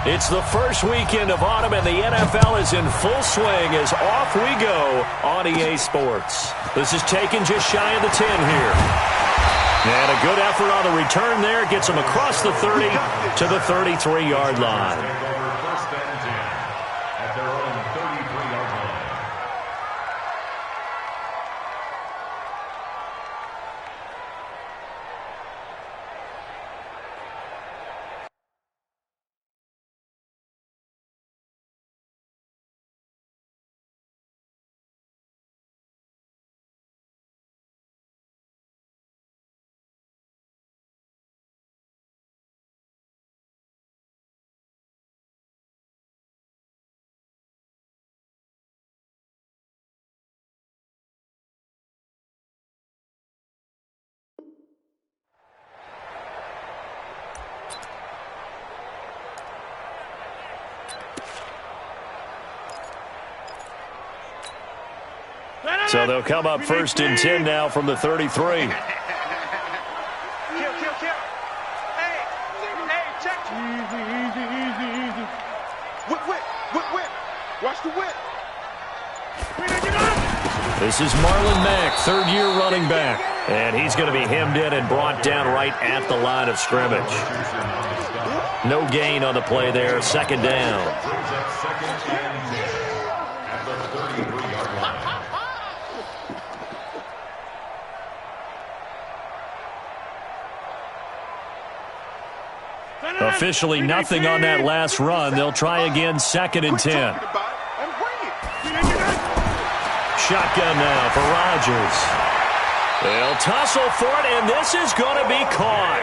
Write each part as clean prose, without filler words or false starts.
It's the first weekend of autumn, and the NFL is in full swing as off we go on EA Sports. This is taken just shy of the 10 here. And a good effort on the return there. Gets them across the 30 to the 33-yard line. So they'll come up first and 10 now from the 33. Kill. Hey, check. Easy. Whip. Watch the whip. This is Marlon Mack, third-year running back. And he's going to be hemmed in and brought down right at the line of scrimmage. No gain on the play there, second down. Officially nothing on that last run. They'll try again, second and 10. Shotgun now for Rodgers. They'll tussle for it, and this is going to be caught.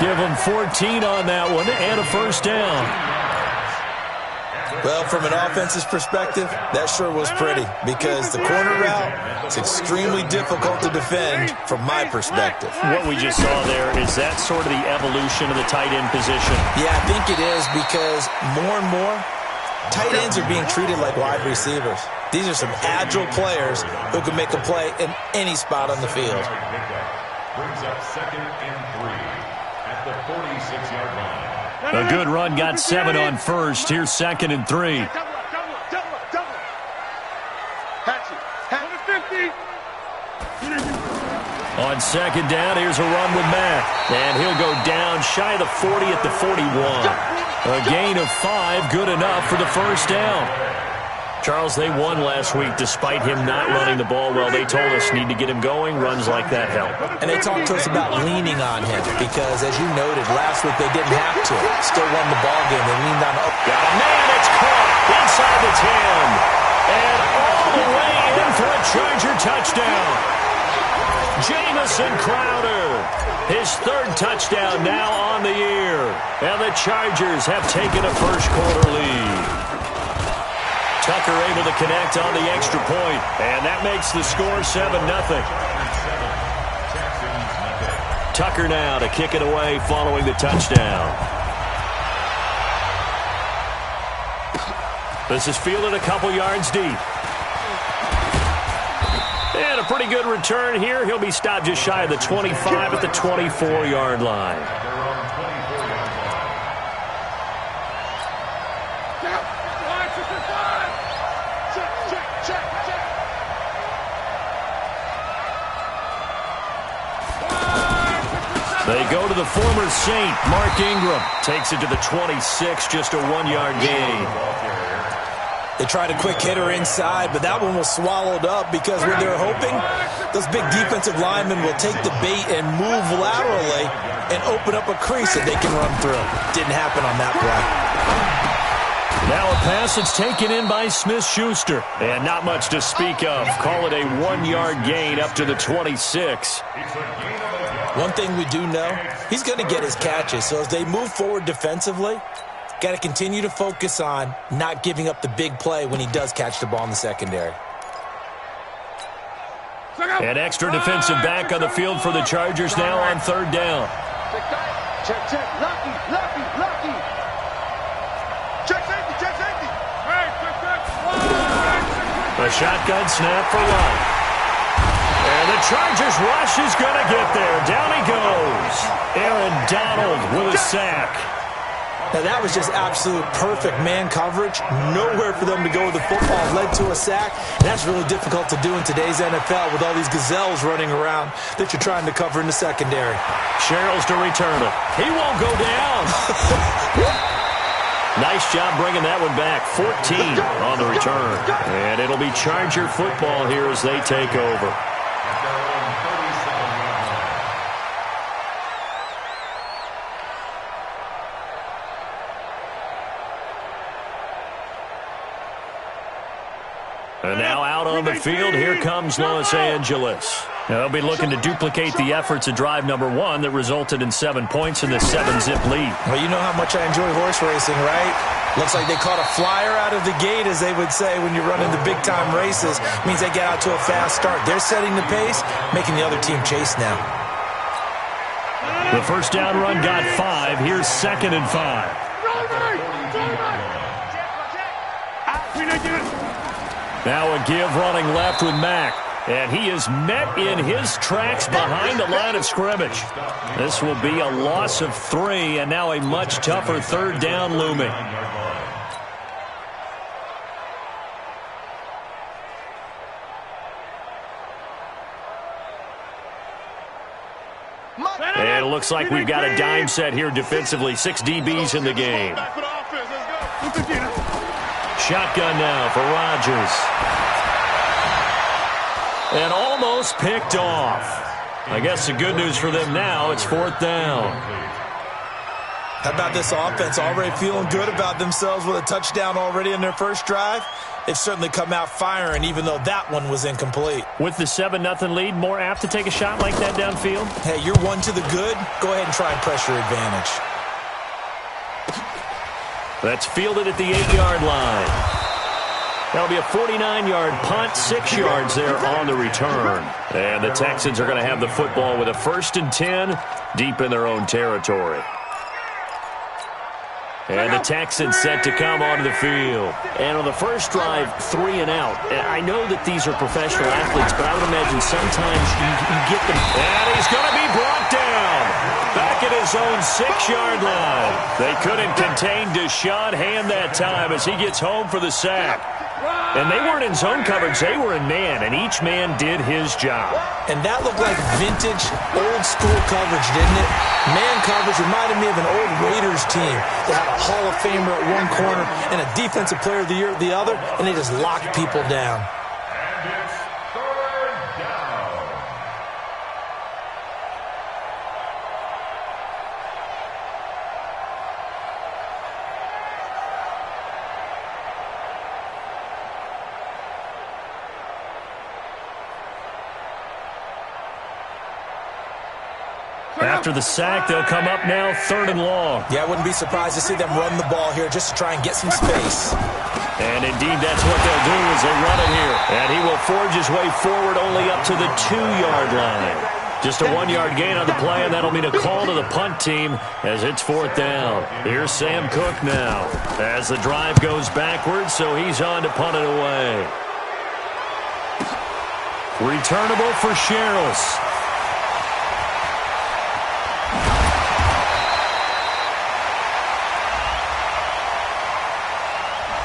Give them 14 on that one and a first down. Well, from an offense's perspective, that sure was pretty because the corner route is extremely difficult to defend from my perspective. What we just saw there, is that sort of the evolution of the tight end position? Yeah, I think it is because more and more, tight ends are being treated like wide receivers. These are some agile players who can make a play in any spot on the field. Brings up second and 3 at the 46-yard line. A good run, got 7 on first. Here's second and 3. Double. Hatch it. 50. On second down, here's a run with Mack. And he'll go down shy of the 40 at the 41. A gain of 5, good enough for the first down. Charles, they won last week despite him not running the ball well. They told us need to get him going. Runs like that help. And they talked to us about leaning on him because, as you noted, last week they didn't have to. Still won the ball game. They leaned on. Got a man. It's caught inside the 10. And all the way in for a Charger touchdown. Jamison Crowder. His third touchdown now on the year. And the Chargers have taken a first-quarter lead. Tucker able to connect on the extra point, and that makes the score 7-0. Tucker now to kick it away following the touchdown. This is fielded a couple yards deep. And a pretty good return here. He'll be stopped just shy of the 25 at the 24-yard line. They go to the former Saint. Mark Ingram takes it to the 26, just a 1-yard gain. They tried a quick hitter inside, but that one was swallowed up because when they're hoping, those big defensive linemen will take the bait and move laterally and open up a crease that they can run through. Didn't happen on that play. Now a pass that's taken in by Smith-Schuster. And not much to speak of. Call it a 1-yard gain up to the 26. One thing we do know, he's going to get his catches. So as they move forward defensively, got to continue to focus on not giving up the big play when he does catch the ball in the secondary. An extra defensive back on the field for the Chargers now on third down. Check. Lucky. Check safety. A shotgun snap for Love. And the Chargers rush is going to get there. Down he goes. Aaron Donald with a sack. Now, that was just absolute perfect man coverage. Nowhere for them to go with the football. Led to a sack. And that's really difficult to do in today's NFL with all these gazelles running around that you're trying to cover in the secondary. Sherrills to return it. He won't go down. Nice job bringing that one back. 14 on the return. And it'll be Charger football here as they take over. And now out on the field, here comes Los Angeles. They'll be looking to duplicate the efforts of drive number 1 that resulted in 7 points in the 7-zip lead. Well, you know how much I enjoy horse racing, right? Looks like they caught a flyer out of the gate, as they would say, when you're running the big-time races. It means they get out to a fast start. They're setting the pace, making the other team chase now. The first down run got 5. Here's 2nd and 5. Now a give running left with Mack. And he is met in his tracks behind the line of scrimmage. This will be a loss of 3, and now a much tougher 3rd down looming. And it looks like we've got a dime set here defensively. 6 DBs in the game. Shotgun now for Rodgers. And almost picked off. I guess the good news for them now, it's 4th down. How about this offense already feeling good about themselves with a touchdown already in their first drive? They've certainly come out firing, even though that one was incomplete. With the 7-0 lead, more apt to take a shot like that downfield? Hey, you're 1 to the good. Go ahead and try and press your advantage. That's fielded at the 8-yard line. That'll be a 49-yard punt, 6 yards there on the return. And the Texans are going to have the football with a 1st and 10 deep in their own territory. And the Texans set to come onto the field. And on the first drive, 3 and out. I know that these are professional athletes, but I would imagine sometimes you get them. And he's going to be brought down. Back at his own 6-yard line. They couldn't contain Deshaun Hand that time as he gets home for the sack. And they weren't in zone coverage. They were in man, and each man did his job. And that looked like vintage, old-school coverage, didn't it? Man coverage reminded me of an old Raiders team that had a Hall of Famer at one corner and a Defensive Player of the Year at the other, and they just locked people down. And it's 3rd down. After the sack, they'll come up now 3rd and long. Yeah, I wouldn't be surprised to see them run the ball here just to try and get some space. And indeed, that's what they'll do as they run it here. And he will forge his way forward only up to the 2-yard line. Just a 1-yard gain on the play, and that'll mean a call to the punt team as it's 4th down. Here's Sam Cook now as the drive goes backwards, so he's on to punt it away. Returnable for Sherrills.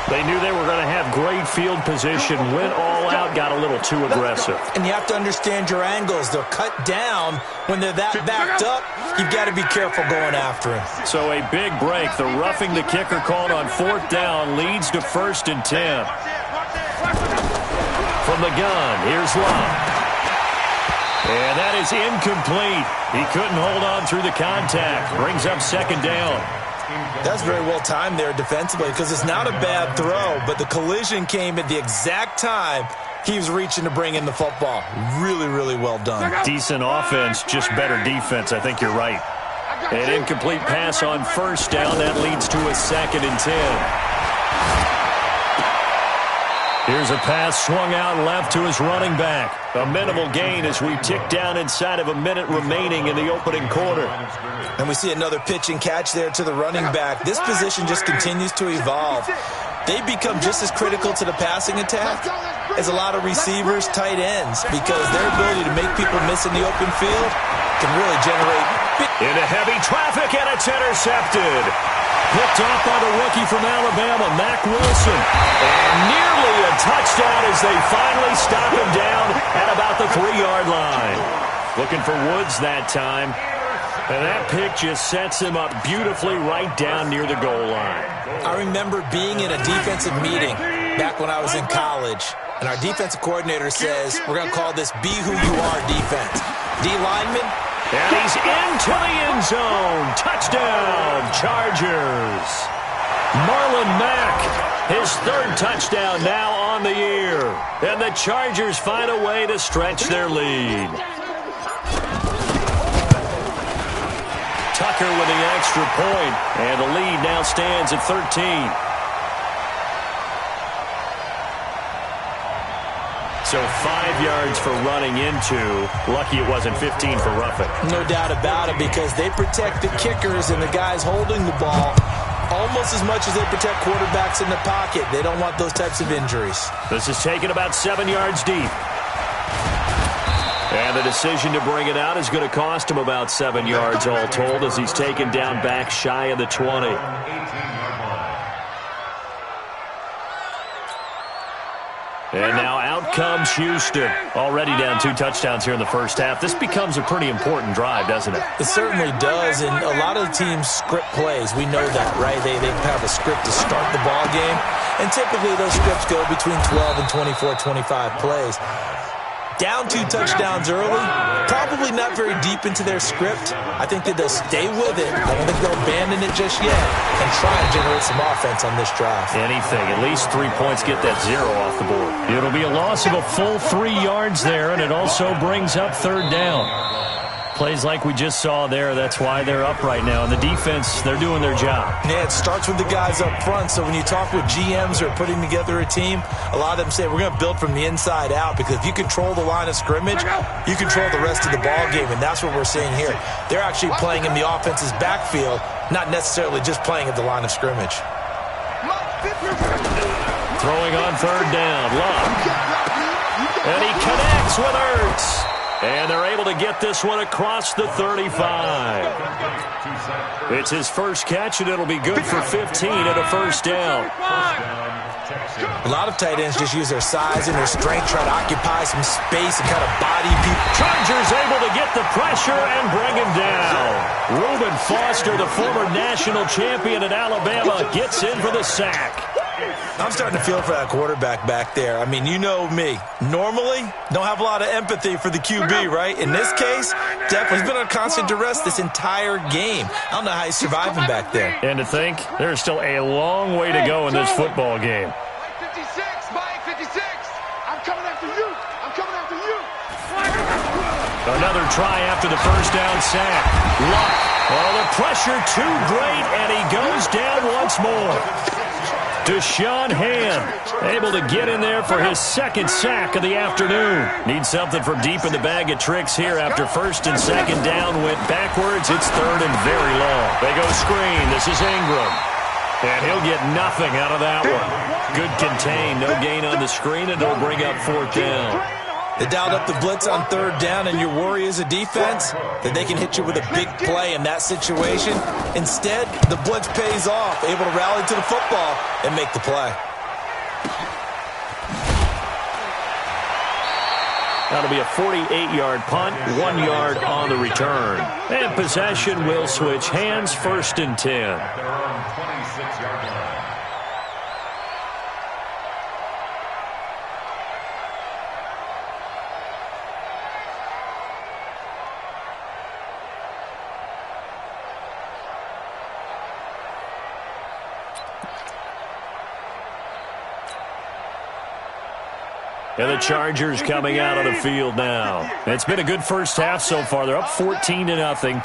They knew they were going to have great field position, went all out, got a little too aggressive. And you have to understand your angles. They're cut down. When they're that backed up, you've got to be careful going after him. So a big break. The roughing the kicker called on 4th down leads to 1st and 10. From the gun, here's Love. And that is incomplete. He couldn't hold on through the contact. Brings up 2nd down. That's very well timed there defensively because it's not a bad throw, but the collision came at the exact time he was reaching to bring in the football. Really, really well done. Decent offense, just better defense. I think you're right. An incomplete pass on 1st down. That leads to a 2nd and 10. Here's a pass swung out left to his running back. A minimal gain as we tick down inside of a minute remaining in the opening quarter. And we see another pitch and catch there to the running back. This position just continues to evolve. They become just as critical to the passing attack as a lot of receivers, tight ends, because their ability to make people miss in the open field can really generate Into heavy traffic, and it's intercepted. Picked off by the rookie from Alabama, Mack Wilson. And nearly a touchdown as they finally stop him down at about the 3-yard line. Looking for Woods that time. And that pick just sets him up beautifully right down near the goal line. I remember being in a defensive meeting back when I was in college, and our defensive coordinator says, we're going to call this Be Who You Are defense. D lineman. And he's into the end zone. Touchdown, Chargers. Marlon Mack, his 3rd touchdown now on the year. And the Chargers find a way to stretch their lead. Tucker with the extra point, and the lead now stands at 13. So 5 yards for running into. Lucky it wasn't 15 for roughing. No doubt about it, because they protect the kickers and the guys holding the ball almost as much as they protect quarterbacks in the pocket. They don't want those types of injuries. This is taken about 7 yards deep. And the decision to bring it out is going to cost him about 7 yards all told, as he's taken down back shy of the 20. And now out comes Houston. Already down 2 touchdowns here in the first half. This becomes a pretty important drive, doesn't it? It certainly does, and a lot of the teams script plays. We know that, right? They have a script to start the ball game, and typically those scripts go between 12 and 24, 25 plays. Down 2 touchdowns early, probably not very deep into their script. I think that they'll stay with it. I don't think they'll abandon it just yet and try and generate some offense on this drive. Anything. At least 3 points, get that 0 off the board. It'll be a loss of a full 3 yards there, and it also brings up 3rd down. Plays like we just saw there, that's why they're up right now. And the defense, they're doing their job. Yeah, it starts with the guys up front. So when you talk with GMs who are putting together a team, a lot of them say we're going to build from the inside out, because if you control the line of scrimmage, you control the rest of the ball game, and that's what we're seeing here. They're actually playing in the offense's backfield, not necessarily just playing at the line of scrimmage. Throwing on 3rd down, Love. And he connects with Ertz. And they're able to get this one across the 35. It's his first catch, and it'll be good for 15 and a 1st down. A lot of tight ends just use their size and their strength, try to occupy some space and kind of body people. Chargers able to get the pressure and bring him down. Reuben Foster, the former national champion at Alabama, gets in for the sack. I'm starting to feel for that quarterback back there. I mean, you know me. Normally, don't have a lot of empathy for the QB, right? In this case, definitely he's been on constant duress this entire game. I don't know how he's surviving back there. And to think, there's still a long way to go in this football game. Mike 56, Mike 56. I'm coming after you. I'm coming after you. Another try after the 1st down sack. Luck. Oh, the pressure too great, and he goes down once more. Deshaun Hand able to get in there for his 2nd sack of the afternoon. Needs something from deep in the bag of tricks here after 1st and 2nd down went backwards. It's 3rd and very long. They go screen. This is Ingram. And he'll get nothing out of that one. Good contain. No gain on the screen, and it'll bring up 4th down. They dialed up the blitz on 3rd down, and your worry as a defense that they can hit you with a big play in that situation. Instead, the blitz pays off, able to rally to the football and make the play. That'll be a 48-yard punt, 1 yard on the return. And possession will switch hands, 1st and 10. They're on 26-yard line. And the Chargers coming out on the field now. It's been a good first half so far. They're up 14-0.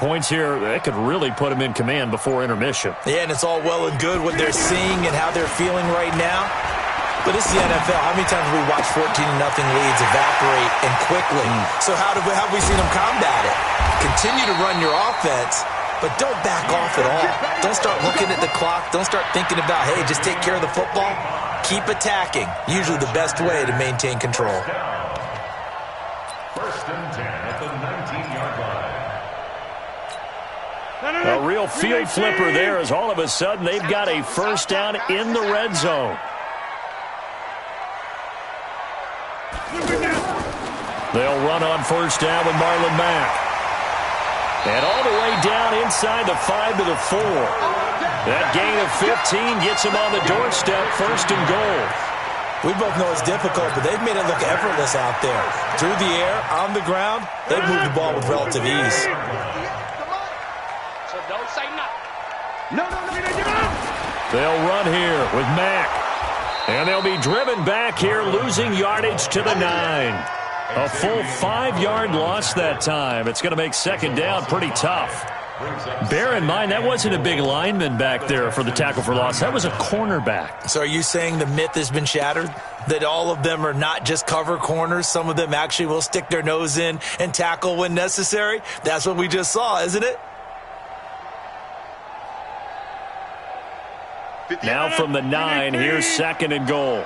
Points here, that could really put them in command before intermission. Yeah, and it's all well and good what they're seeing and how they're feeling right now. But this is the NFL. How many times have we watched 14-0 leads evaporate and quickly? So how have we seen them combat it? Continue to run your offense, but don't back off at all. Don't start looking at the clock. Don't start thinking about, hey, just take care of the football. Keep attacking. Usually the best way to maintain control. 1st and 10 at the 19-yard line. real field flipper there as all of a sudden they've got a first down in the red zone. They'll run on first down with Marlon Mack. And all the way down inside the 5 to the 4. That gain of 15 gets him on the doorstep, first and goal. We both know it's difficult, but they've made it look effortless out there. Through the air, on the ground, they've moved the ball with relative ease. So don't say nothing. No. They'll run here with Mack. And they'll be driven back here, losing yardage to the 9. A full 5-yard loss that time. It's going to make second down pretty tough. Bear in mind, that wasn't a big lineman back there for the tackle for loss. That was a cornerback. So are you saying the myth has been shattered? That all of them are not just cover corners? Some of them actually will stick their nose in and tackle when necessary? That's what we just saw, isn't it? Now from the 9, here's second and goal.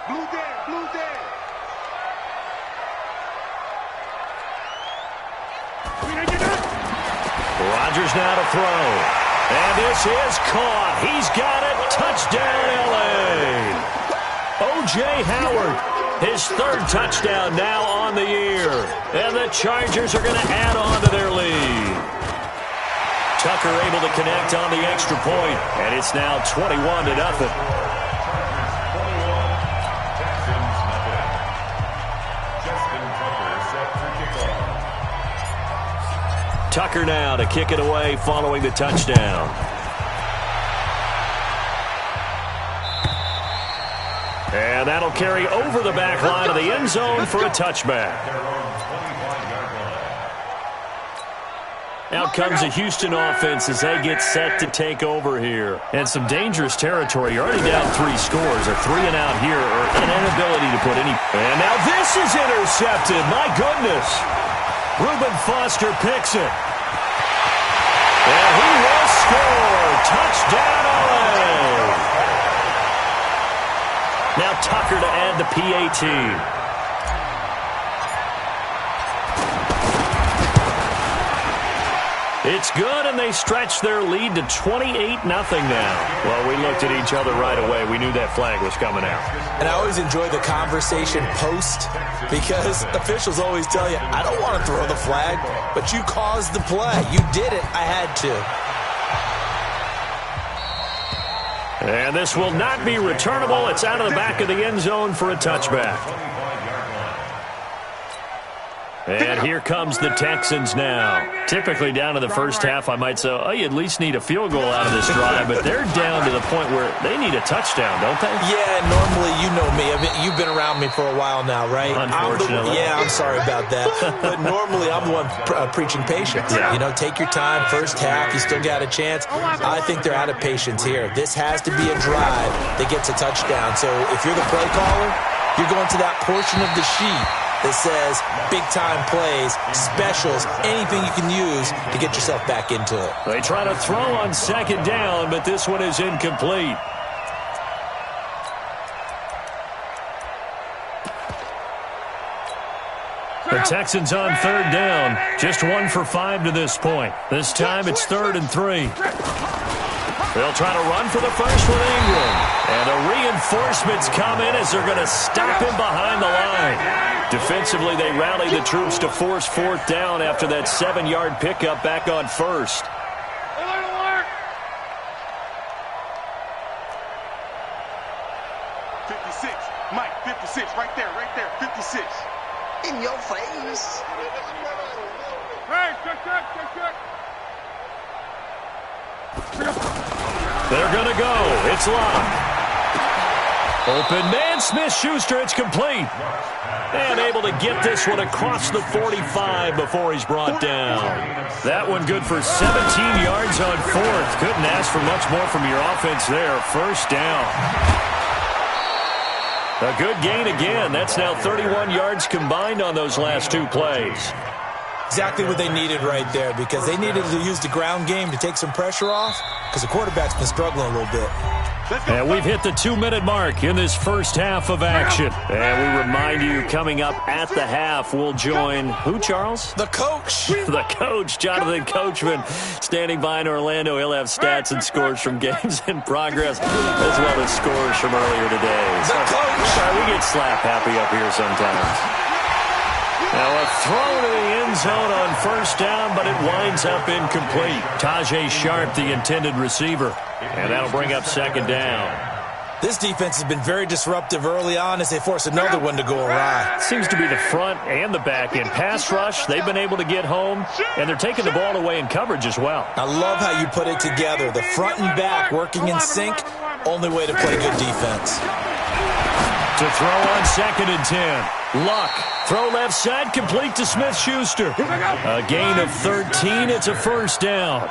Rodgers now to throw. And this is caught. He's got it. Touchdown, L.A. O.J. Howard, his third touchdown now on the year. And the Chargers are going to add on to their lead. Tucker able to connect on the extra point. And it's now 21-0. Tucker now to kick it away following the touchdown. And that'll carry over the back line of the end zone for a touchback. Out comes the Houston offense as they get set to take over here. And some dangerous territory. You're already down 3 scores. A 3 and out here or an inability to put any. And now this is intercepted. My goodness. Reuben Foster picks it. And he will score. Touchdown, LA. Now Tucker to add the PAT. It's good, and they stretch their lead to 28-0 now. Well, we looked at each other right away. We knew that flag was coming out. And I always enjoy the conversation post because officials always tell you, I don't want to throw the flag, but you caused the play. You did it. I had to. And this will not be returnable. It's out of the back of the end zone for a touchback. And here comes the Texans now. Typically down to the first half, I might say, oh, you at least need a field goal out of this drive. But they're down to the point where they need a touchdown, don't they? Yeah, normally, you know me. You've been around me for a while now, right? Unfortunately. I'm sorry about that. But normally, I'm the one preaching patience. Yeah. You know, take your time. First half, you still got a chance. I think they're out of patience here. This has to be a drive that gets a touchdown. So if you're the play caller, you're going to that portion of the sheet that says big-time plays, specials, anything you can use to get yourself back into it. They try to throw on second down, but this one is incomplete. The Texans on third down. Just 1 for 5 to this point. This time it's 3rd and 3. They'll try to run for the first with Ingram. And the reinforcements come in as they're going to stop him behind the line. Defensively, they rally the troops to force 4th down after that 7-yard pickup back on first. 56. Mike, 56. Right there. 56. In your face. Hey, check. They're going to go. It's locked. Open man, Smith-Schuster. It's complete. And able to get this one across the 45 before he's brought down. That one good for 17 yards on 4th. Couldn't ask for much more from your offense there. First down. A good gain again. That's now 31 yards combined on those last 2 plays. Exactly what they needed right there, because they needed to use the ground game to take some pressure off, because the quarterback's been struggling a little bit. And we've hit the 2-minute mark in this first half of action. And we remind you, coming up at the half, we'll join who, Charles? The coach. The coach, Jonathan Coachman, standing by in Orlando. He'll have stats and scores from games in progress, as well as scores from earlier today. The coach. We get slap happy up here sometimes. Now a throw to the end zone on first down, but it winds up incomplete. Tajay Sharp, the intended receiver. And that'll bring up second down. This defense has been very disruptive early on as they force another one to go awry. Seems to be the front and the back end. Pass rush, they've been able to get home, and they're taking the ball away in coverage as well. I love how you put it together. The front and back working in sync, only way to play good defense. To throw on 2nd and 10. Luck. Throw left side, complete to Smith-Schuster. A gain of 13. It's a first down.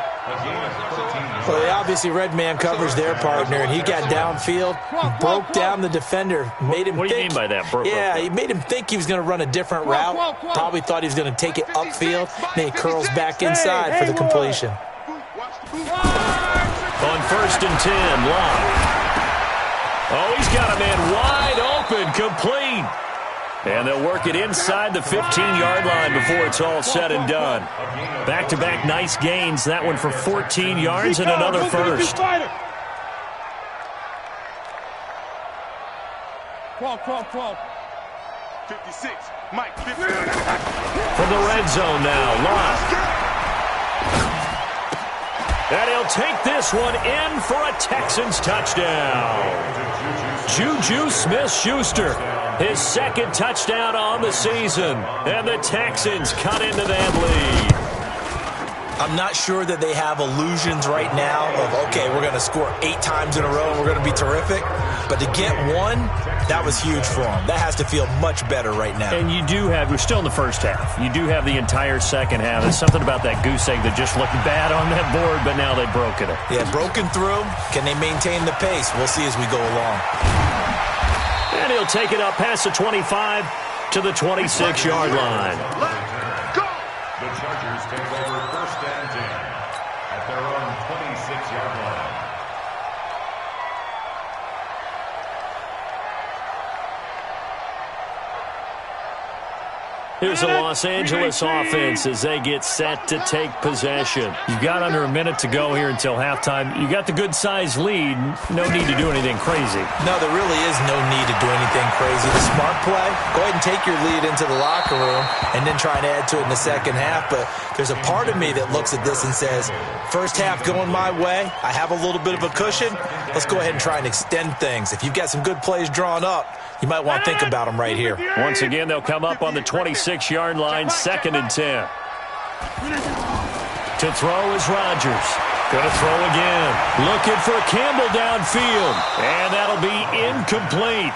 Well, they obviously read man coverage their partner, and he got downfield, broke down the defender, made him What do you mean by that? He made him think he was going to run a different route. Probably thought he was going to take it upfield. Then he curls back inside for the completion. On 1st and 10, Luck. Oh, he's got a man wide open, complete. And they'll work it inside the 15-yard line before it's all said and done. Back-to-back nice gains. That one for 14 yards and another first. 12. From 56. Mike, 50. the red zone now, Luck. And he'll take this one in for a Texans touchdown. Juju Smith-Schuster, his 2nd touchdown on the season. And the Texans cut into that lead. I'm not sure that they have illusions right now of, okay, we're going to score 8 times in a row and we're going to be terrific. But to get one, that was huge for them. That has to feel much better right now. And you do have, we're still in the first half. You do have the entire second half. There's something about that goose egg that just looked bad on that board, but now they've broken it. Yeah, broken through. Can they maintain the pace? We'll see as we go along. And he'll take it up past the 25 to the 26-yard line. The Chargers take over 1st and 10 at their own 26-yard line. Here's the Los Angeles offense as they get set to take possession. You've got under a minute to go here until halftime. You got the good-sized lead. No need to do anything crazy. No, there really is no need to do anything crazy. The smart play, go ahead and take your lead into the locker room and then try and add to it in the second half. But there's a part of me that looks at this and says, first half going my way, I have a little bit of a cushion. Let's go ahead and try and extend things. If you've got some good plays drawn up, you might want to think about them right here. Once again, they'll come up on the 26-yard line, 2nd and 10. To throw is Rodgers. Going to throw again. Looking for Campbell downfield. And that'll be incomplete.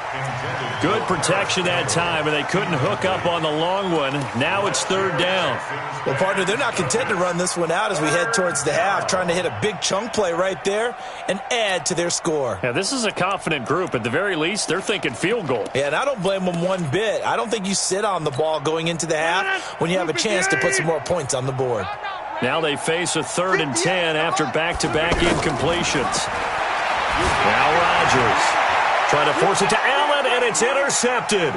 Good protection that time, and they couldn't hook up on the long one. Now it's 3rd down. Well, partner, they're not content to run this one out as we head towards the half, trying to hit a big chunk play right there and add to their score. Yeah, this is a confident group. At the very least, they're thinking field goal. Yeah, and I don't blame them one bit. I don't think you sit on the ball going into the half when you have a chance to put some more points on the board. Now they face a 3rd and 10 after back-to-back incompletions. Now Rodgers trying to force it to Allen, and it's intercepted.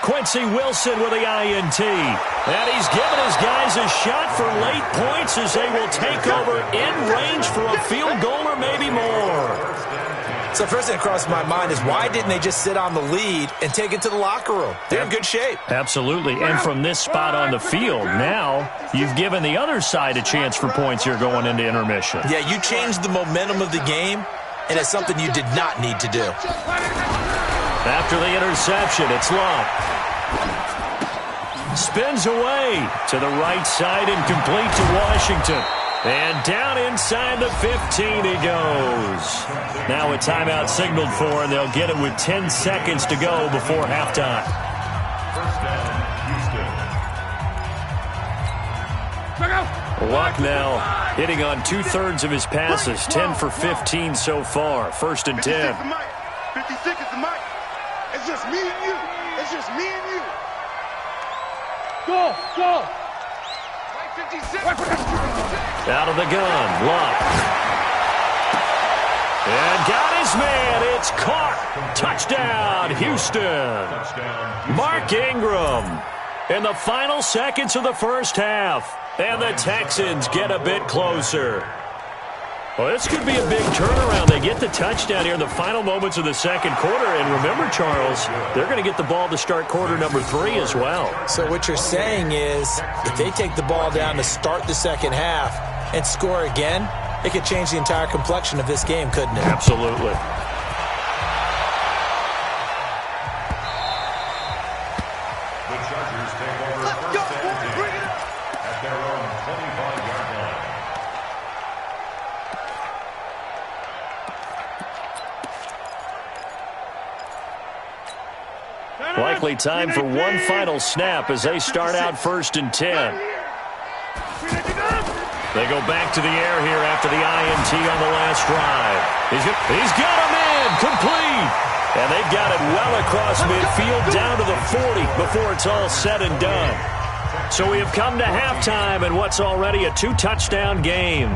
Quincy Wilson with the INT. And he's given his guys a shot for late points as they will take over in range for a field goal or maybe more. So first thing that crossed my mind is why didn't they just sit on the lead and take it to the locker room? They're in good shape. Absolutely. And from this spot on the field, now you've given the other side a chance for points here going into intermission. Yeah, you changed the momentum of the game, and it's something you did not need to do. After the interception, it's Luck. Spins away to the right side and complete to Washington. And down inside the 15 he goes. Now a timeout signaled for, and they'll get it with 10 seconds to go before halftime. Luck now hitting on 2/3 of his passes, 10 for 15 so far. 1st and 10. 56 is the mic. It's just me and you. It's just me and you. Go, go. 56. Out of the gun, Luck. And got his man. It's caught. Touchdown, Houston. Mark Ingram in the final seconds of the first half. And the Texans get a bit closer. Well, this could be a big turnaround. They get the touchdown here in the final moments of the second quarter. And remember, Charles, they're going to get the ball to start quarter number 3 as well. So what you're saying is if they take the ball down to start the second half and score again, it could change the entire complexion of this game, couldn't it? Absolutely. The Chargers take over first and 10 at their own 25-yard line. Likely time for one final snap as they start out first and 10. They go back to the air here after the INT on the last drive. He's got him in, complete. And they've got it well across midfield down to the 40 before it's all said and done. So we have come to halftime in what's already a 2-touchdown game.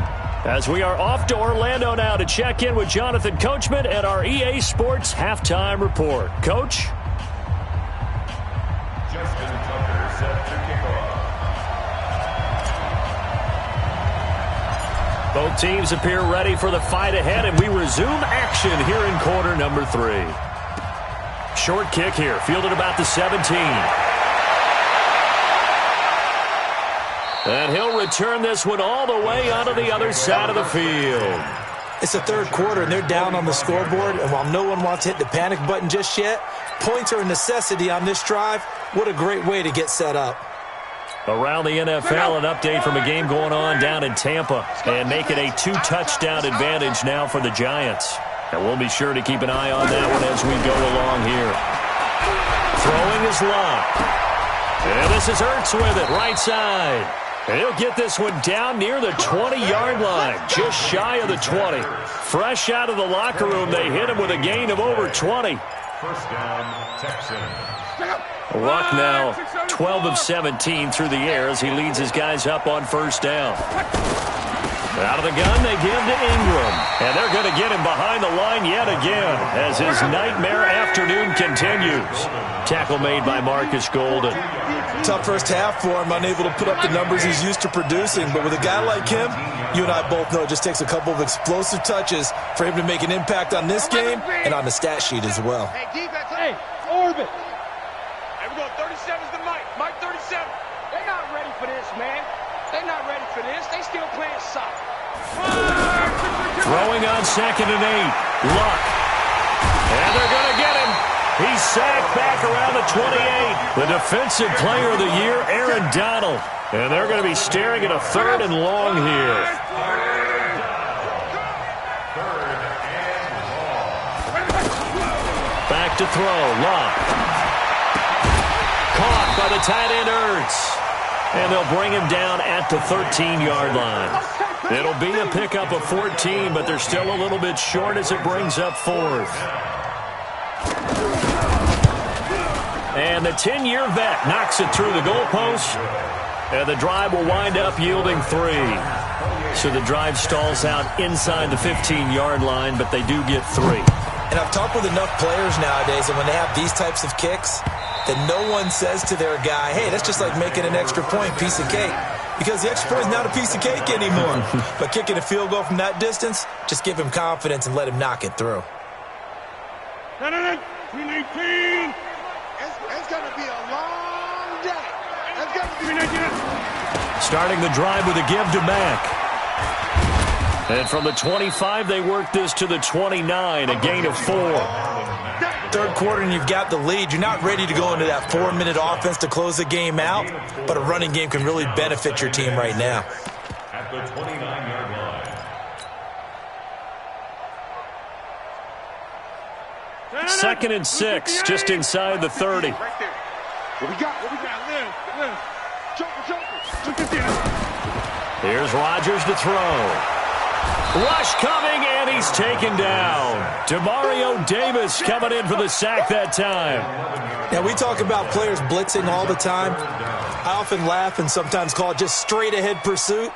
As we are off to Orlando now to check in with Jonathan Coachman at our EA Sports Halftime Report. Coach? Justin Tucker set to kick off. Both teams appear ready for the fight ahead, and we resume action here in quarter number 3. Short kick here, fielded about the 17. And he'll return this one all the way onto the other side of the field. It's the third quarter, and they're down on the scoreboard, and while no one wants to hit the panic button just yet, points are a necessity on this drive. What a great way to get set up. Around the NFL, an update from a game going on down in Tampa, and make it a 2-touchdown advantage now for the Giants. And we'll be sure to keep an eye on that one as we go along here. Throwing is Luck. And this is Ertz with it, right side. And he'll get this one down near the 20-yard line, just shy of the 20. Fresh out of the locker room, they hit him with a gain of over 20. First down, Texans. Luck now 12 of 17 through the air as he leads his guys up on first down. Out of the gun, they give to Ingram. And they're going to get him behind the line yet again as his nightmare afternoon continues. Tackle made by Marcus Golden. Tough first half for him, unable to put up the numbers he's used to producing. But with a guy like him, you and I both know it just takes a couple of explosive touches for him to make an impact on this game and on the stat sheet as well. Hey, defense. Hey, orbit. Hey, we're going 37's the Mike. Mike 37. They're not ready for this, man. They're not ready for this. They still playing soccer. Throwing on 2nd and 8. Luck. And they're going to get him. He's sacked back around the 28. The defensive player of the year, Aaron Donald. And they're going to be staring at a 3rd and long here. Back to throw. Luck. Caught by the tight end Ertz. And they'll bring him down at the 13-yard line. It'll be a pickup of 14, but they're still a little bit short as it brings up 4th. And the 10-year vet knocks it through the goalpost. And the drive will wind up yielding 3. So the drive stalls out inside the 15-yard line, but they do get 3. And I've talked with enough players nowadays that when they have these types of kicks, that no one says to their guy, hey, that's just like making an extra point, piece of cake. Because the extra point is not a piece of cake anymore. But kicking a field goal from that distance, just give him confidence and let him knock it through. 319. It's going to be a long day. It's going to be Starting the drive with a give to Mack. And from the 25, they work this to the 29, a gain of 4. Third quarter and you've got the lead. You're not ready to go into that 4-minute offense to close the game out, but a running game can really benefit your team right now. At the 29-yard line. 2nd and 6, just inside the 30. right there. What we got? Live. Joker. Here's Rodgers to throw. Rush coming, and he's taken down. Demario Davis coming in for the sack that time. Now, we talk about players blitzing all the time. I often laugh and sometimes call it just straight-ahead pursuit.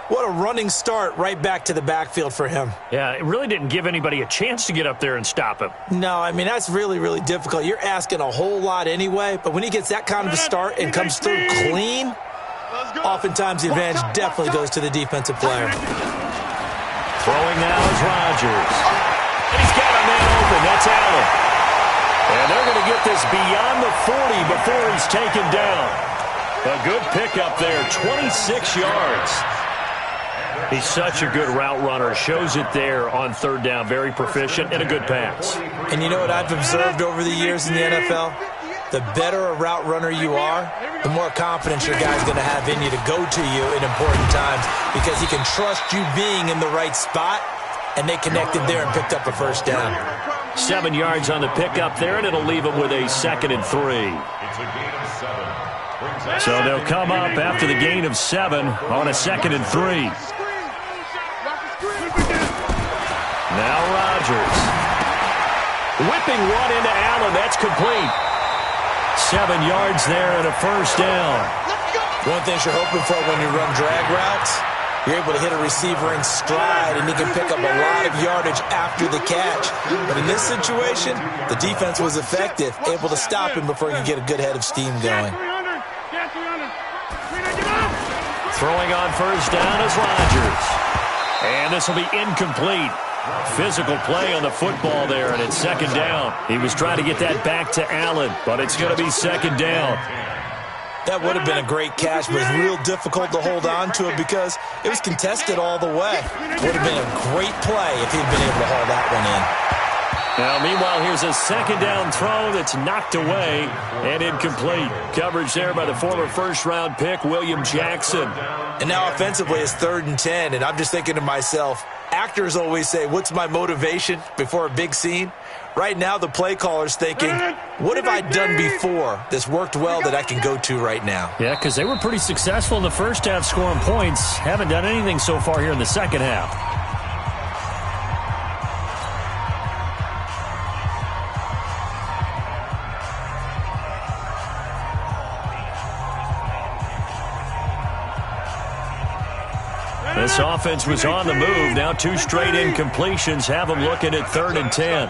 What a running start right back to the backfield for him. Yeah, it really didn't give anybody a chance to get up there and stop him. No, I mean, that's really, really difficult. You're asking a whole lot anyway, but when he gets that kind of a start and comes through clean, oftentimes the advantage definitely goes to the defensive player. Throwing now is Rodgers. And he's got a man open. That's Allen. And they're going to get this beyond the 40 before he's taken down. A good pickup there, 26 yards. He's such a good route runner. Shows it there on third down. Very proficient and a good pass. And you know what I've observed over the years in the NFL? The better a route runner you are, the more confidence your guy's going to have in you to go to you in important times because he can trust you being in the right spot, and they connected there and picked up a first down. 7 yards on the pickup there, and it'll leave him with a 2nd and 3. It's a gain of 7. So they'll come up after the gain of 7 on a 2nd and 3. Now Rodgers. Whipping one into Allen. That's complete. 7 yards there and a first down. One thing you're hoping for when you run drag routes, you're able to hit a receiver in stride, and he can pick up a lot of yardage after the catch. But in this situation, the defense was effective, able to stop him before he could get a good head of steam going. Throwing on first down is Rodgers. And this will be incomplete. Physical play on the football there, and it's 2nd down. He was trying to get that back to Allen, but it's going to be 2nd down. That would have been a great catch, but it's real difficult to hold on to it because it was contested all the way. Would have been a great play if he'd been able to haul that one in. Now, meanwhile, here's a 2nd down throw that's knocked away and incomplete. Coverage there by the former first-round pick, William Jackson. And now offensively it's 3rd and 10, and I'm just thinking to myself, actors always say, what's my motivation before a big scene? Right now the play caller's thinking, what have I done before that's worked well that I can go to right now? Yeah, because they were pretty successful in the first half scoring points. Haven't done anything so far here in the second half. This offense was on the move. Now 2 straight incompletions have them looking at 3rd and 10.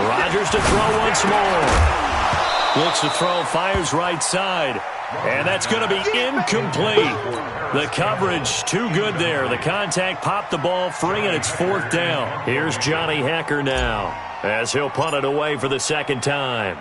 Rodgers to throw once more. Looks to throw, fires right side. And that's going to be incomplete. The coverage too good there. The contact popped the ball free, and it's 4th down. Here's Johnny Hekker now as he'll punt it away for the 2nd time.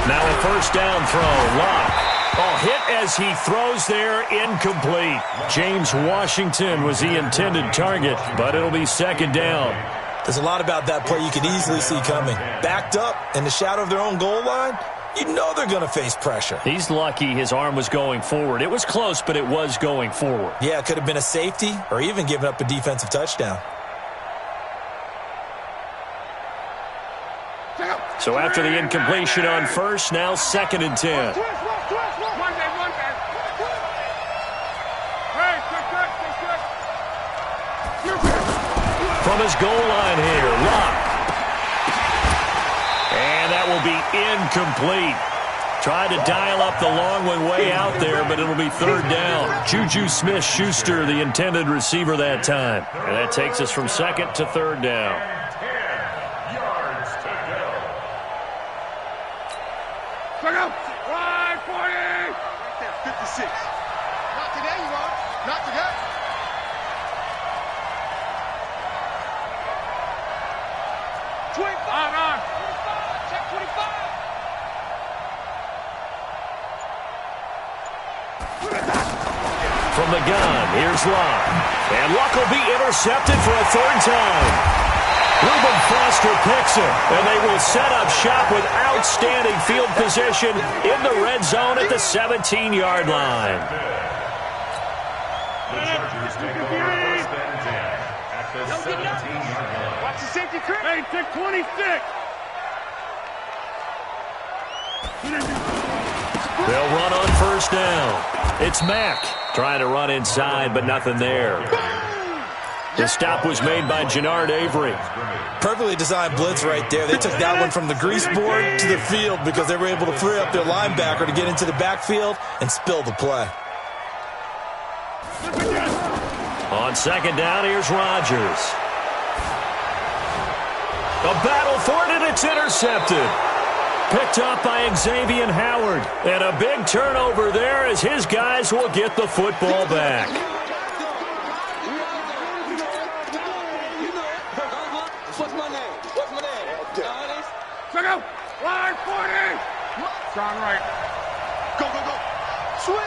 Now a first down throw. Lock. Oh, hit as he throws there. Incomplete. James Washington was the intended target, but it'll be 2nd down. There's a lot about that play you can easily see coming. Backed up in the shadow of their own goal line, you know they're going to face pressure. He's lucky his arm was going forward. It was close, but it was going forward. Yeah, it could have been a safety or even given up a defensive touchdown. So after the incompletion on first, now 2nd and 10. From his goal line here, Lock. And that will be incomplete. Tried to dial up the long one way out there, but it'll be 3rd down. Juju Smith-Schuster, the intended receiver that time. And that takes us from 2nd to 3rd down. 10 yards to go. Right, 40. 56. Not today, you are. Not today. Check 25. From the gun, here's Luck. And Luck will be intercepted for a third time. Reuben Foster picks it, and they will set up shop with outstanding field position in the red zone at the 17-yard line. The Chargers take over first and 10 at the 17-yard line. Watch the safety, Chris. Hey, take 26. They'll run on first down. It's Mack trying to run inside, but nothing there. The stop was made by Jannard Avery. Perfectly designed blitz right there. They took that one from the grease board to the field because they were able to free up their linebacker to get into the backfield and spill the play. On second down, here's Rodgers. A battle for it, and it's intercepted. Picked up by Xavier Howard. And a big turnover there as his guys will get the football back. What's my name? Check out. Line 40. Strong right. Go. Switch.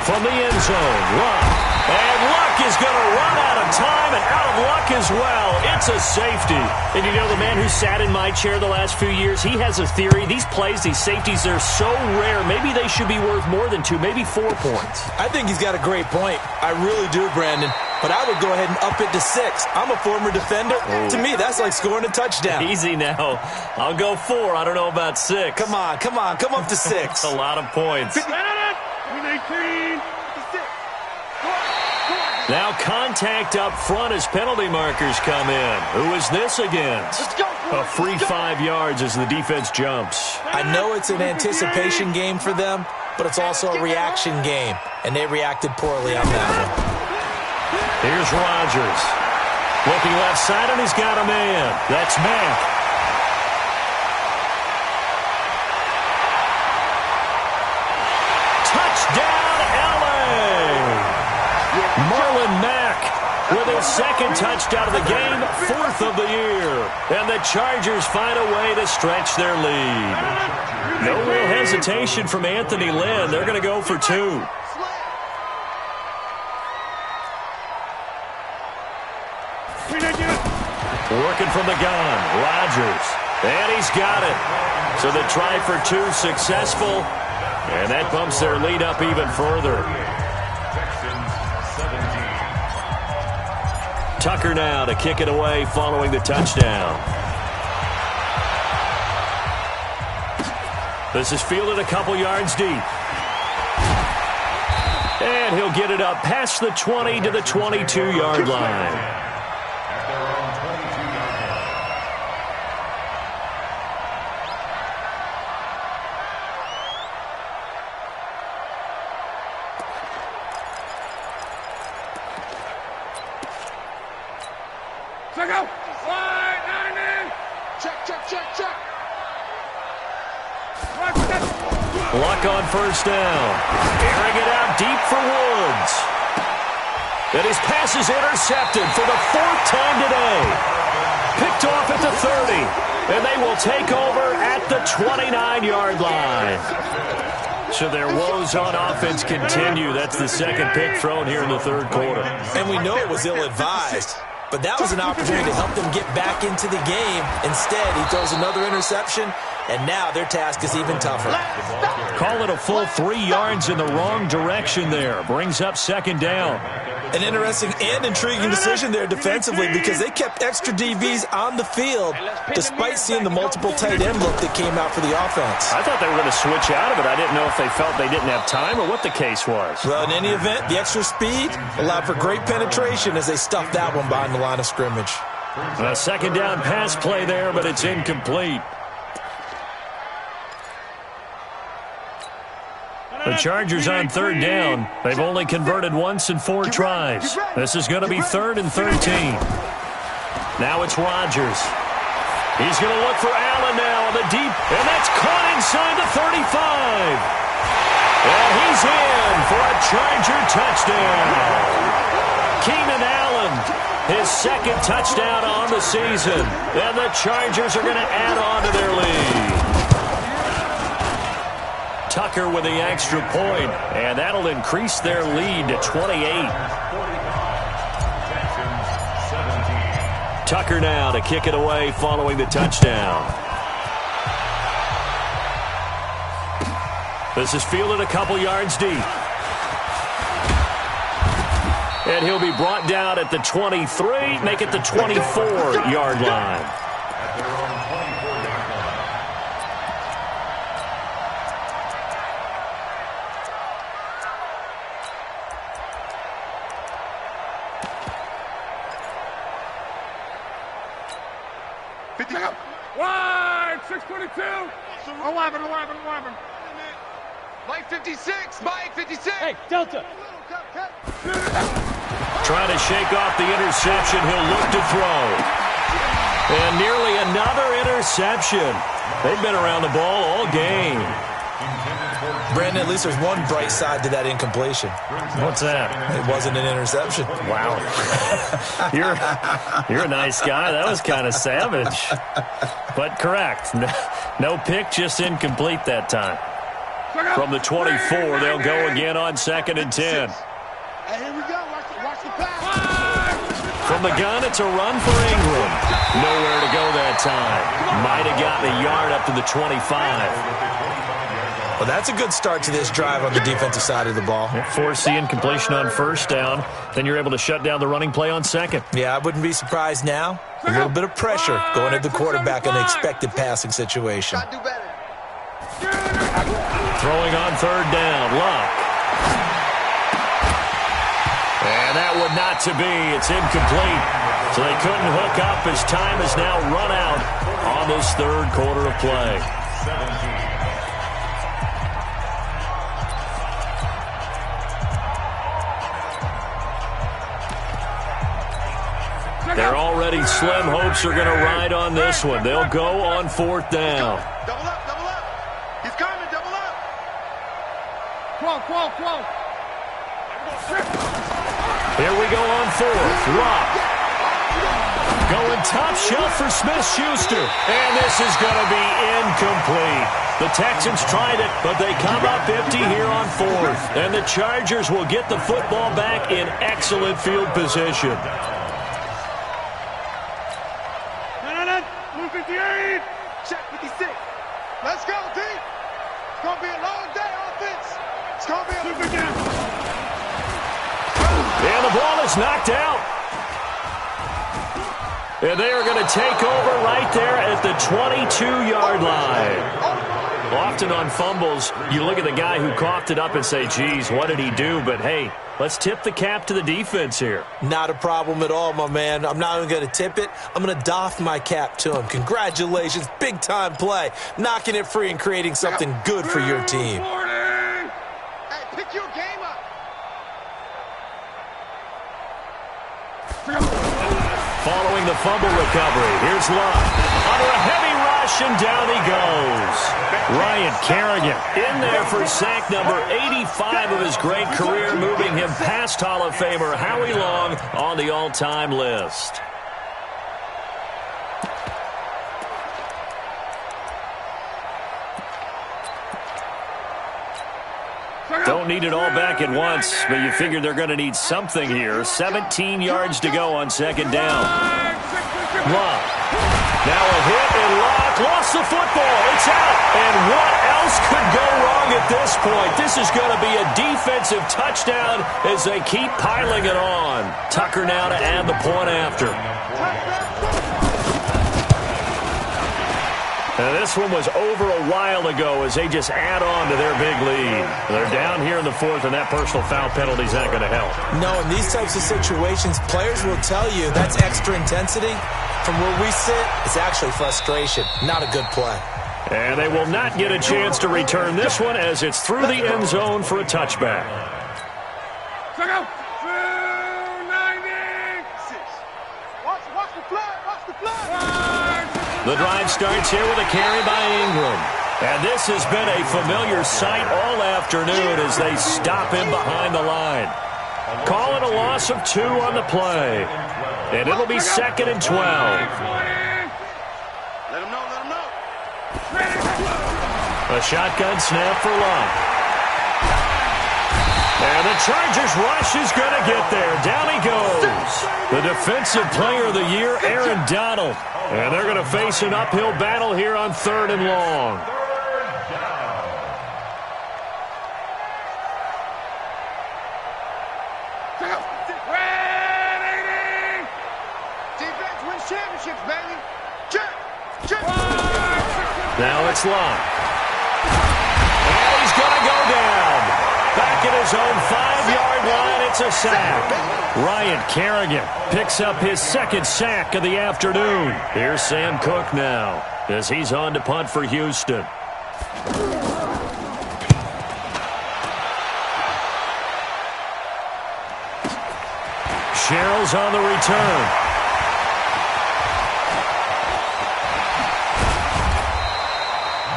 From the end zone, Luck. And Luck is going to run out of time and out of luck as well. It's a safety. And you know, the man who sat in my chair the last few years, he has a theory. These plays, these safeties, they're so rare. Maybe they should be worth more than 2, maybe 4 points. I think he's got a great point. I really do, Brandon. But I would go ahead and up it to 6. I'm a former defender. To me, that's like scoring a touchdown. Easy now. I'll go 4. I don't know about 6. Come on. Come up to 6. That's a lot of points. 18. Now contact up front as penalty markers come in. Who is this against? A free 5 yards as the defense jumps. I know it's an anticipation game for them, but it's also a reaction game, and they reacted poorly on that one. Here's Rodgers. Looking left side, and he's got a man. That's Mack. Touchdown, L.A. Marlon Mack with his second touchdown of the game, 4th of the year. And the Chargers find a way to stretch their lead. No real hesitation from Anthony Lynn. They're going to go for 2. Working from the gun, Rodgers. And he's got it. So the try for 2 successful. And that bumps their lead up even further. Tucker now to kick it away following the touchdown. This is fielded a couple yards deep. And he'll get it up past the 20 to the 22-yard line. Check out. Slide 90. Check. Luck on first down. Airing it out deep for Woods. And his pass is intercepted for the 4th time today. Picked off at the 30. And they will take over at the 29-yard line. So their woes on offense continue. That's the second pick thrown here in the 3rd quarter. And we know it was ill-advised. But that was an opportunity to help them get back into the game. Instead, he throws another interception, and now their task is even tougher. Call it a full 3 yards in the wrong direction there. Brings up second down. An interesting and intriguing decision there defensively because they kept extra DBs on the field despite seeing the multiple tight end look that came out for the offense. I thought they were going to switch out of it. I didn't know if they felt they didn't have time or what the case was. Well, in any event, the extra speed allowed for great penetration as they stuffed that one behind the line of scrimmage. A second down pass play there, but it's incomplete. The Chargers on 3rd down. They've only converted once in 4 tries. This is going to be 3rd and 13. Now it's Rodgers. He's going to look for Allen now on the deep, and that's caught inside the 35. And he's in for a Charger touchdown. Keenan Allen, his 2nd touchdown on the season. And the Chargers are going to add on to their lead. Tucker with the extra point, and that'll increase their lead to 28. Tucker now to kick it away following the touchdown. This is fielded a couple yards deep. And he'll be brought down at the 23, make it the 24-yard line. At their own 24-yard line. Wide, 622. 11. Mike 56. Mike 56. Hey, Delta. Trying to shake off the interception. He'll look to throw. And nearly another interception. They've been around the ball all game. Brandon, at least there's one bright side to that incompletion. What's that? It wasn't an interception. Wow. You're a nice guy. That was kind of savage. But correct. No pick, just incomplete that time. From the 24, they'll go again on 2nd and 10. Hey, here we go. Watch the pass. From the gun, it's a run for Ingram. Nowhere to go that time. Might have gotten a yard up to the 25. Well, that's a good start to this drive on the defensive side of the ball. Force the incompletion on 1st down. Then you're able to shut down the running play on 2nd. Yeah, I wouldn't be surprised now. A little bit of pressure going at the quarterback in an expected passing situation. Throwing on 3rd down. Luck. And that would not to be. It's incomplete. So they couldn't hook up as time is now run out on this 3rd quarter of play. 17. They're already slim hopes are going to ride on this one. They'll go on 4th down. Double up. He's coming, double up. Quo. Here we go on 4th. Luck. Going top shelf for Smith-Schuster. And this is going to be incomplete. The Texans tried it, but they come up empty here on 4th. And the Chargers will get the football back in excellent field position. Blue 58. Check 56. Let's go, D. It's going to be a long day, offense. It's going to be a big game. And the ball is knocked out. And they are going to take over right there at the 22-yard line. Often on fumbles, you look at the guy who coughed it up and say, geez, what did he do? But, hey, let's tip the cap to the defense here. Not a problem at all, my man. I'm not even going to tip it. I'm going to doff my cap to him. Congratulations. Big-time play. Knocking it free and creating something good for your team. Hey, pick your game up. Following the fumble recovery, here's Luck. Under a heavy rush, and down he goes. Ryan Kerrigan in there for sack number 85 of his great career, moving him past Hall of Famer Howie Long on the all-time list. Don't need it all back at once, but you figure they're going to need something here. 17 yards to go on 2nd down. Luck. Now a hit, and Luck lost the football. It's out. And what else could go wrong at this point? This is going to be a defensive touchdown as they keep piling it on. Tucker now to add the point after. Now this one was over a while ago as they just add on to their big lead. They're down here in the 4th, and that personal foul penalty is not going to help. No, in these types of situations, players will tell you that's extra intensity. From where we sit, it's actually frustration. Not a good play. And they will not get a chance to return this one as it's through the end zone for a touchback. Check out. 296. Watch the flag. The drive starts here with a carry by Ingram. And this has been a familiar sight all afternoon as they stop him behind the line. Call it a loss of 2 on the play. And it'll be 2nd and 12. Let him know. A shotgun snap for Love. And the Chargers rush is going to get there. Down he goes. The Defensive Player of the Year, Aaron Donald. And they're going to face an uphill battle here on 3rd and long. Championships, baby. Now it's Love. And he's going to go down. Back at his own 5-yard line, it's a sack. Ryan Kerrigan picks up his 2nd sack of the afternoon. Here's Sam Cook now as he's on to punt for Houston. Sherrill's on the return.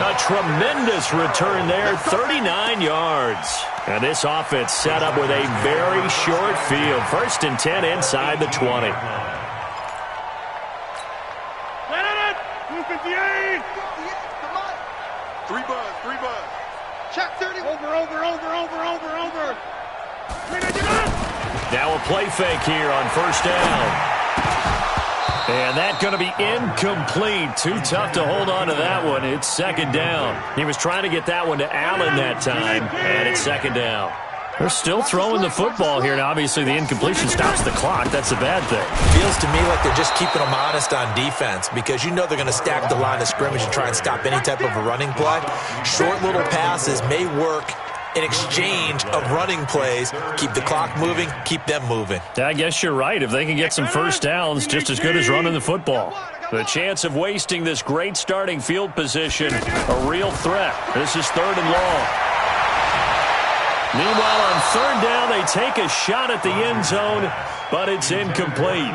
A tremendous return there, 39 yards. And this offense set up with a very short field. 1st and 10 inside the 20. 258. 3 buzz. Check 30. Over. Now a play fake here on 1st down. And that's going to be incomplete. Too tough to hold on to that one. It's 2nd down. He was trying to get that one to Allen that time, and it's 2nd down. They're still throwing the football here. Now, obviously, the incompletion stops the clock. That's a bad thing. Feels to me like they're just keeping them honest on defense because you know they're going to stack the line of scrimmage and try and stop any type of a running play. Short little passes may work in exchange of running plays. Keep the clock moving, keep them moving. I guess you're right. If they can get some 1st downs, just as good as running the football. The chance of wasting this great starting field position, a real threat. This is 3rd and long. Meanwhile, on 3rd down, they take a shot at the end zone, but it's incomplete.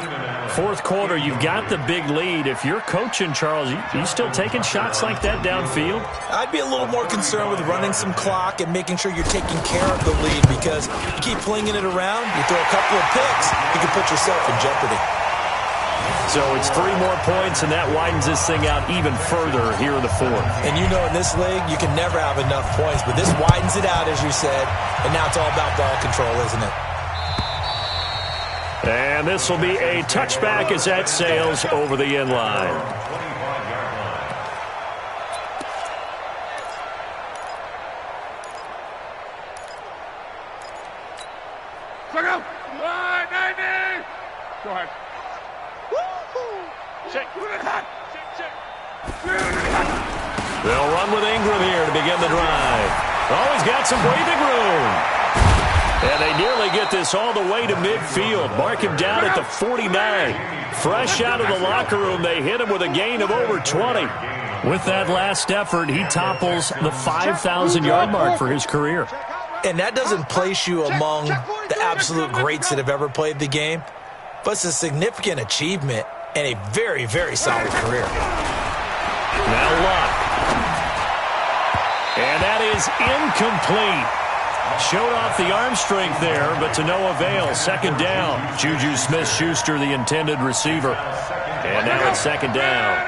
4th quarter, you've got the big lead. If you're coaching, Charles, you still taking shots like that downfield? I'd be a little more concerned with running some clock and making sure you're taking care of the lead because you keep flinging it around, you throw a couple of picks, you can put yourself in jeopardy. So it's 3 more points, and that widens this thing out even further here in the 4th. And you know in this league, you can never have enough points, but this widens it out, as you said, and now it's all about ball control, isn't it? And this will be a touchback as that sails over the end line. Go ahead. Check. They'll run with Ingram here to begin the drive. Oh, he's got some breathing room. And they nearly get this all the way to midfield. Mark him down at the 49. Fresh out of the locker room, they hit him with a gain of over 20. With that last effort, he topples the 5,000-yard mark for his career. And that doesn't place you among the absolute greats that have ever played the game, but it's a significant achievement and a very, very solid career. Now Luck. And that is incomplete. Showed off the arm strength there, but to no avail. 2nd down. Juju Smith-Schuster, the intended receiver. And now it's 2nd down.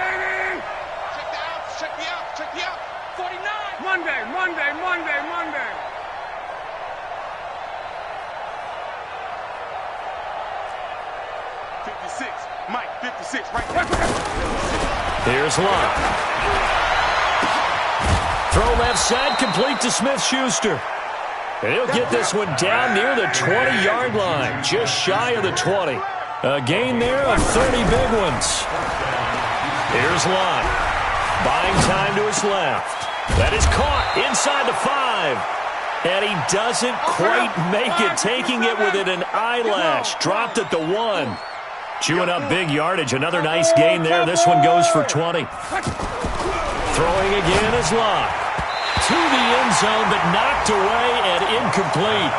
Check the out. 49. Monday. 56. Mike, 56, right there. Here's Luck. Throw left side, complete to Smith-Schuster. And he'll get this one down near the 20-yard line, just shy of the 20. A gain there of 30 big ones. Here's Luck. Buying time to his left. That is caught inside the 5. And he doesn't quite make it, taking it within an eyelash. Dropped at the 1. Chewing up big yardage. Another nice gain there. This one goes for 20. Throwing again is Luck. To the end zone, but knocked away and incomplete.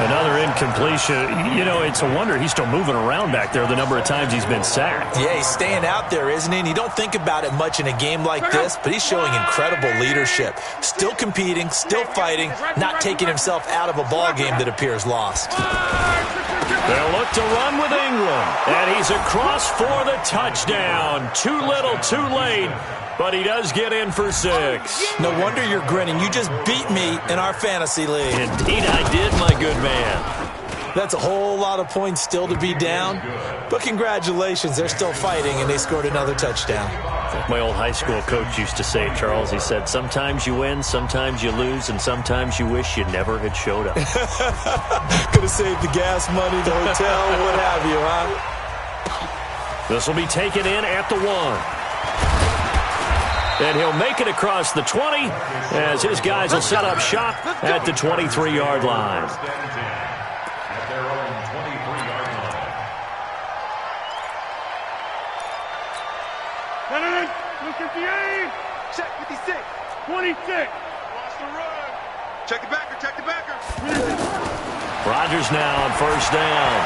Another incompletion. You know, it's a wonder he's still moving around back there the number of times he's been sacked. Yeah, he's staying out there, isn't he? And you don't think about it much in a game like this, but he's showing incredible leadership. Still competing, still fighting, not taking himself out of a ball game that appears lost. They'll look to run with Ingram, and he's across for the touchdown. Too little, too late. but he does get in for 6. No wonder you're grinning. You just beat me in our fantasy league. Indeed I did, my good man. That's a whole lot of points still to be down. But congratulations, they're still fighting, and they scored another touchdown. Like my old high school coach used to say, Charles, he said, sometimes you win, sometimes you lose, and sometimes you wish you never had showed up. Could have saved the gas money, the hotel, what have you, huh? This will be taken in at the 1. And he'll make it across the 20 as his guys will set up shop at the 23-yard line. At their own 23-yard line. Look at the aim. Check 56. 26. Watch the run. Check the backer. Rodgers now on first down.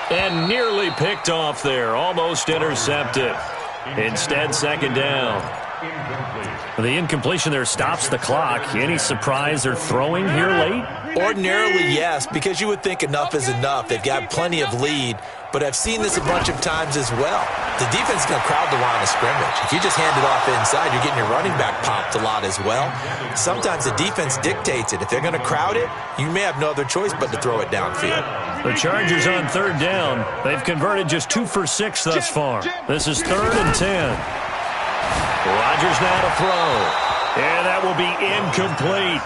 And nearly picked off there. Almost intercepted. Instead, second down. The incompletion there stops the clock. Any surprise they're throwing here late? Ordinarily, yes, because you would think enough is enough. They've got plenty of lead, but I've seen this a bunch of times as well. The defense is going to crowd the line of scrimmage. If you just hand it off inside, you're getting your running back popped a lot as well. Sometimes the defense dictates it. If they're going to crowd it, you may have no other choice but to throw it downfield. The Chargers on third down. They've converted just 2 for 6 thus far. This is 3rd and 10. Rodgers now to throw. And that will be incomplete.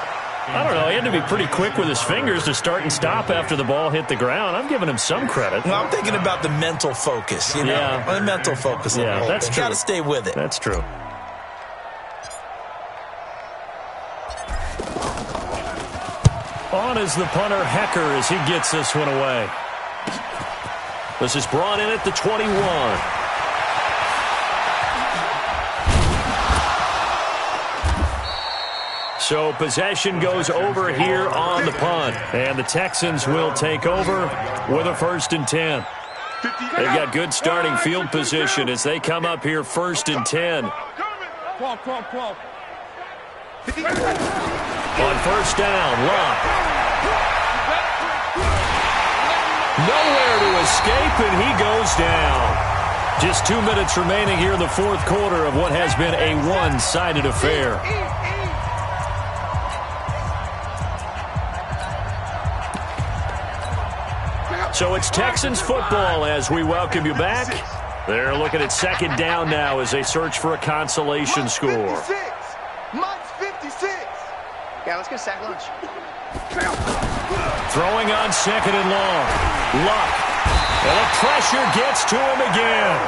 I don't know. He had to be pretty quick with his fingers to start and stop after the ball hit the ground. I'm giving him some credit. Well, I'm thinking about the mental focus, you know. Yeah. The mental focus. Yeah, that's true. Got to stay with it. That's true. On is the punter, Hecker, as he gets this one away. This is brought in at the 21. So possession goes over here on the punt. And the Texans will take over with a 1st and 10. They've got good starting field position as they come up here 1st and 10. On first down, Luck. Nowhere to escape, and he goes down. Just 2 minutes remaining here in the 4th quarter of what has been a one-sided affair. So it's Texans football as we welcome you back. They're looking at 2nd down now as they search for a consolation score. Mike's 56. Yeah, let's get sack lunch. Throwing on 2nd and long. Luck. And the pressure gets to him again.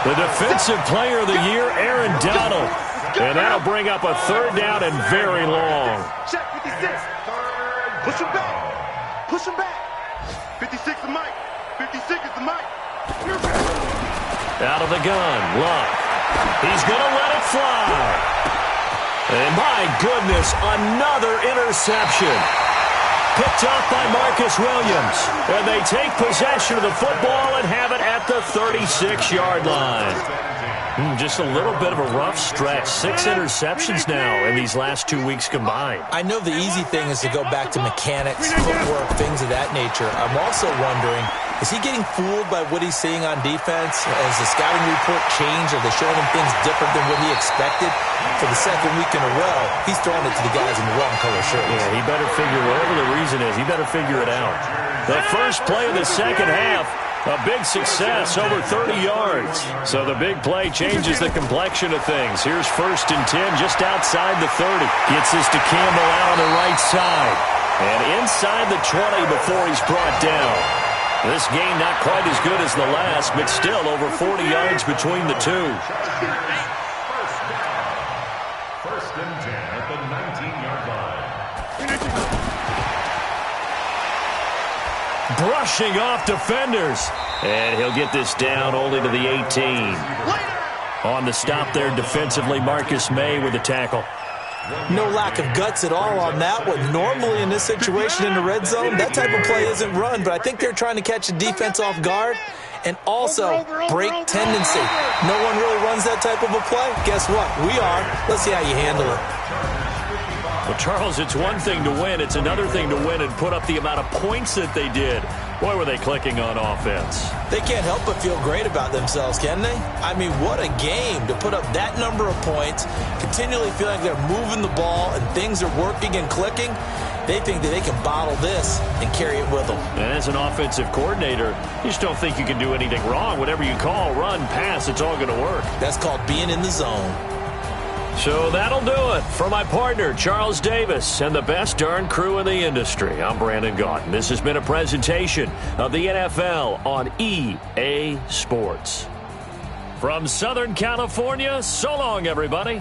The defensive player of the year, Aaron Donald. And that'll bring up a 3rd down and very long. Check 56. Push him back. Push him back. 56 is Mike. 56 is the Mike. Out of the gun, Luck. He's going to let it fly. And my goodness, another interception. Picked off by Marcus Williams. And they take possession of the football and have it at the 36-yard line. Just a little bit of a rough stretch. 6 interceptions now in these last 2 weeks combined. I know the easy thing is to go back to mechanics, footwork, things of that nature. I'm also wondering, is he getting fooled by what he's seeing on defense? Has the scouting report changed? Are they showing him things different than what he expected? For the 2nd week in a row, he's throwing it to the guys in the wrong color shirts. Yeah, he better figure, whatever the reason is, he better figure it out. The first play of the 2nd half, a big success, over 30 yards. So the big play changes the complexion of things. Here's 1st and 10 just outside the 30. Gets this to Campbell out on the right side. And inside the 20 before he's brought down. This game not quite as good as the last, but still over 40 yards between the two. First and 10 at the 19-yard line. Brushing off defenders. And he'll get this down only to the 18. On the stop there defensively, Marcus May with the tackle. No lack of guts at all on that one. Normally in this situation in the red zone, that type of play isn't run, but I think they're trying to catch the defense off guard and also break tendency. No one really runs that type of a play. Guess what? We are. Let's see how you handle it. The Well, Charles, it's one thing to win. It's another thing to win and put up the amount of points that they did. Boy, were they clicking on offense. They can't help but feel great about themselves, can they? I mean, what a game to put up that number of points, continually feeling like they're moving the ball and things are working and clicking. They think that they can bottle this and carry it with them. And as an offensive coordinator, you just don't think you can do anything wrong. Whatever you call, run, pass, it's all going to work. That's called being in the zone. So that'll do it. For my partner, Charles Davis, and the best darn crew in the industry, I'm Brandon Gaudin. This has been a presentation of the NFL on EA Sports. From Southern California, so long, everybody.